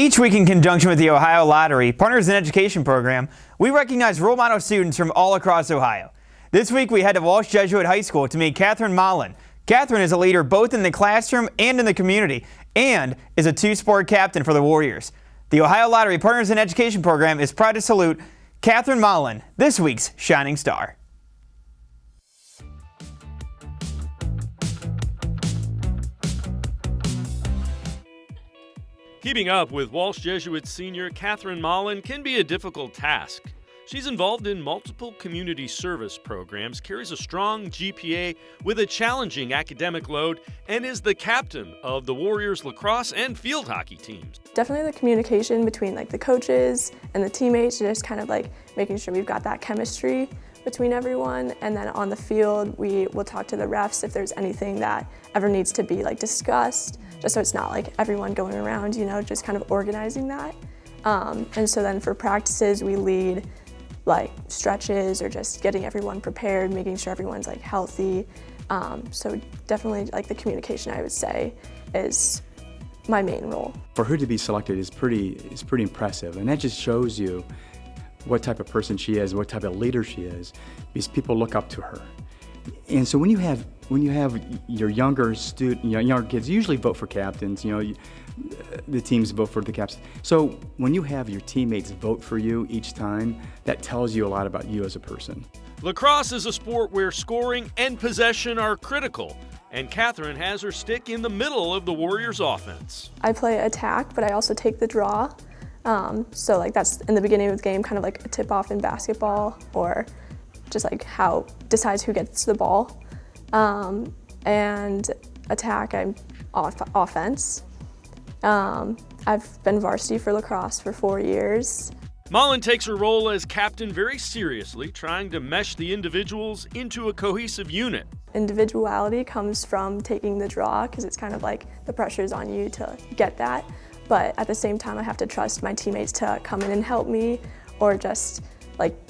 Each week, in conjunction with the Ohio Lottery Partners in Education program, we recognize role model students from all across Ohio. This week, we head to Walsh Jesuit High School to meet Katherine Malynn. Katherine is a leader both in the classroom and in the community, and is a two-sport captain for the Warriors. The Ohio Lottery Partners in Education program is proud to salute Katherine Malynn, this week's Shining Star. Keeping up with Walsh Jesuit senior Katherine Malynn can be a difficult task. She's involved in multiple community service programs, carries a strong GPA with a challenging academic load, and is the captain of the Warriors lacrosse and field hockey teams. Definitely the communication between the coaches and the teammates, just kind of making sure we've got that chemistry between everyone. And then on the field, we will talk to the refs if there's anything that ever needs to be discussed, just so it's not everyone going around, just kind of organizing that. And so then for practices, we lead stretches or just getting everyone prepared, making sure everyone's healthy. So definitely the communication, I would say, is my main role. For her to be selected is pretty impressive, and that just shows you what type of person she is, what type of leader she is, because people look up to her. And so when you have your younger kids usually vote for captains, the teams vote for the captains. So when you have your teammates vote for you each time, that tells you a lot about you as a person. Lacrosse is a sport where scoring and possession are critical, and Katherine has her stick in the middle of the Warriors' offense. I play attack, but I also take the draw. So that's in the beginning of the game, kind of like a tip-off in basketball, or just how decides who gets the ball. And attack, I'm offense. I've been varsity for lacrosse for 4 years. Malynn takes her role as captain very seriously, trying to mesh the individuals into a cohesive unit. Individuality comes from taking the draw, because it's kind of the pressure's on you to get that. But at the same time, I have to trust my teammates to come in and help me, or just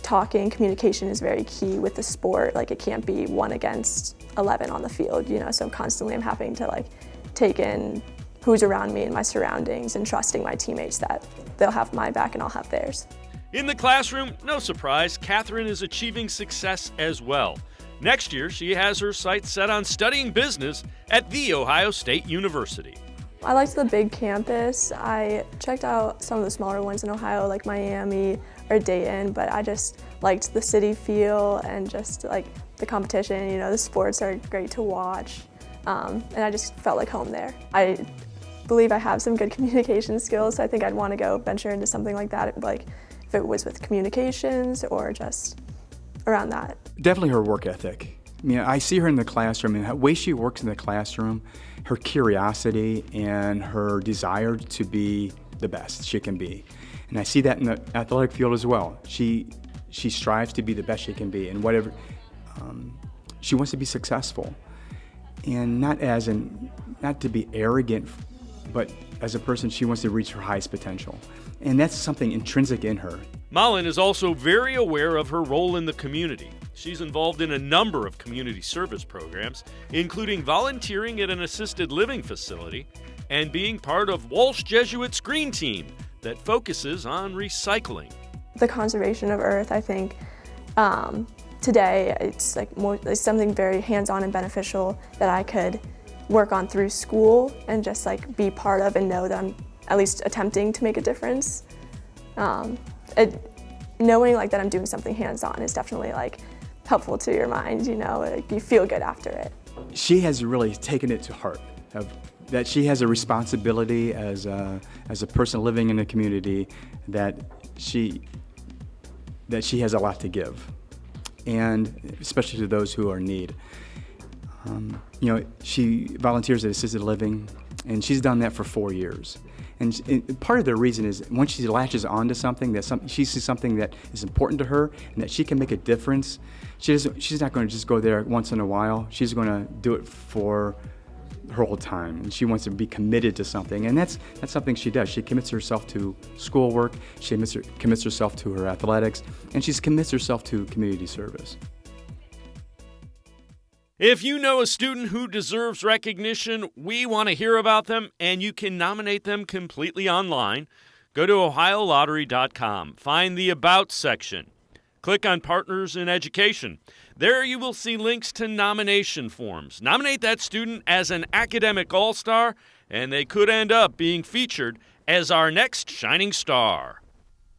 talking. Communication is very key with the sport. It can't be 1 against 11 on the field, so constantly I'm having to take in who's around me and my surroundings, and trusting my teammates that they'll have my back and I'll have theirs. In the classroom, no surprise, Katherine is achieving success as well. Next year, she has her sights set on studying business at The Ohio State University. I liked the big campus. I checked out some of the smaller ones in Ohio, like Miami or Dayton, but I just liked the city feel and just the competition. The sports are great to watch, and I just felt like home there. I believe I have some good communication skills, so I think I'd want to go venture into something like that, if it was with communications or just around that. Definitely her work ethic. I see her in the classroom, and the way she works in the classroom, her curiosity and her desire to be the best she can be. And I see that in the athletic field as well. She strives to be the best she can be, and whatever, she wants to be successful. And not to be arrogant, but as a person, she wants to reach her highest potential. And that's something intrinsic in her. Malynn is also very aware of her role in the community. She's involved in a number of community service programs, including volunteering at an assisted living facility and being part of Walsh Jesuit's Green Team that focuses on recycling. The conservation of Earth, I think, today it's it's something very hands-on and beneficial that I could work on through school and just be part of and know that I'm at least attempting to make a difference. Knowing that I'm doing something hands-on is definitely helpful to your mind, you feel good after it. She has really taken it to heart, that she has a responsibility as a person living in the community, that she has a lot to give, and especially to those who are in need. She volunteers at assisted living, and she's done that for 4 years. And part of the reason is once she latches onto something, she sees something that is important to her and that she can make a difference, she's not going to just go there once in a while. She's going to do it for her whole time, and she wants to be committed to something, and that's something she does. She commits herself to schoolwork, she commits herself to her athletics, and she commits herself to community service. If you know a student who deserves recognition, we want to hear about them, and you can nominate them completely online. Go to ohiolottery.com. Find the About section. Click on Partners in Education. There you will see links to nomination forms. Nominate that student as an academic all-star, and they could end up being featured as our next shining star.